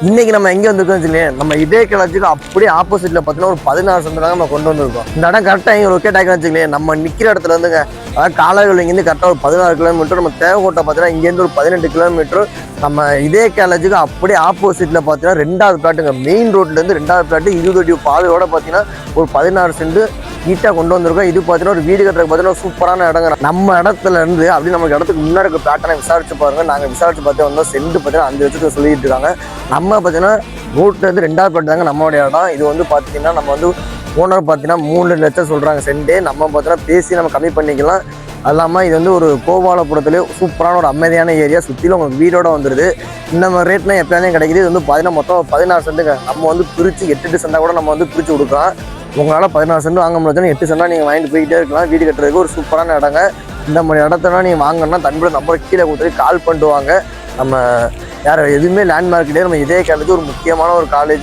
இன்னைக்கு நம்ம எங்கே வந்திருக்கோம் வச்சுக்கோங்க, நம்ம இதே காலேஜுக்கு அப்படியே ஆப்போசிட்ல பார்த்தீங்கன்னா ஒரு 16 சென்ட் தாங்க நம்ம கொண்டு வந்திருக்கோம். இந்த இடம் கரெக்டாக எங்கே லொக்கேட் ஆகிக்கணும் வச்சுக்கோங்க, நம்ம நிற்கிற இடத்துல இருந்துங்க, அதாவது காலையில் இங்கேருந்து கரெக்டாக ஒரு 16 கிலோமீட்டர், நம்ம தேவக்கோட்டை பார்த்தீங்கன்னா இங்கேருந்து ஒரு 18 கிலோமீட்டர். நம்ம இதே காலேஜுக்கு அப்படியே ஆப்போசிட்ல பார்த்தீங்கன்னா 2வது பிளாட்டுங்க, மெயின் ரோட்லேருந்து 2வது பிளாட்டு 20 அடி பாதையோட பார்த்தீங்கன்னா ஒரு 16 சென்ட் நீட்டாக கொண்டு வந்திருக்கோம். இது பார்த்தீங்கன்னா ஒரு வீடு கட்டுறதுக்கு பார்த்தீங்கன்னா சூப்பரான இடங்க. நம்ம இடத்துல இருந்து அப்படி நமக்கு இடத்துக்கு முன்னாடி இருக்க பிளாட்டை விசாரிச்சு பாருங்க. நாங்கள் விசாரிச்சு பார்த்து வந்தோம், சென்ட் பார்த்தீங்கன்னா 5 லட்சத்துக்கு சொல்லிட்டு இருக்காங்க. நம்ம பார்த்தீங்கன்னா ரோட்லேருந்து 2வது பிளாட் தாங்க நம்மளுடைய இடம். இது வந்து பார்த்தீங்கன்னா நம்ம வந்து ஓனர் பார்த்தீங்கன்னா 3 லட்சம் சொல்கிறாங்க சென்டே. நம்ம பார்த்தீங்கன்னா பேசி நம்ம கம்மி பண்ணிக்கலாம். அது இல்லாமல் இது வந்து ஒரு கோபாலபுரத்துலேயே சூப்பரான ஒரு அமைதியான ஏரியா, சுற்றிலும் உங்களுக்கு வீடோட வந்துடுது. இந்த மாதிரி ரேட்லாம் எப்போயாச்சும் கிடைக்குது. இது வந்து பார்த்தீங்கன்னா மொத்தம் 16 சென்ட்டுங்க. நம்ம வந்து பிரித்து 8 சென்டாக கூட நம்ம வந்து பிரித்து கொடுக்கலாம். உங்களால் 16 சென்ட் வாங்க முடியாதுன்னு 8 சென்டாக நீங்கள் வாங்கிட்டு போய்கிட்டே இருக்கலாம். வீடு கட்டுறதுக்கு ஒரு சூப்பரான இடங்க. இந்த மாதிரி இடத்தெல்லாம் நீங்கள் வாங்கினா தன்போட நம்பருக்கு கீழே கொடுத்துட்டு கால் பண்ணிட்டு வாங்க. நம்ம யார் எதுவுமே லேண்ட்மார்க் கிடையாது. நம்ம இதே காலேஜ் ஒரு முக்கியமான ஒரு காலேஜ்.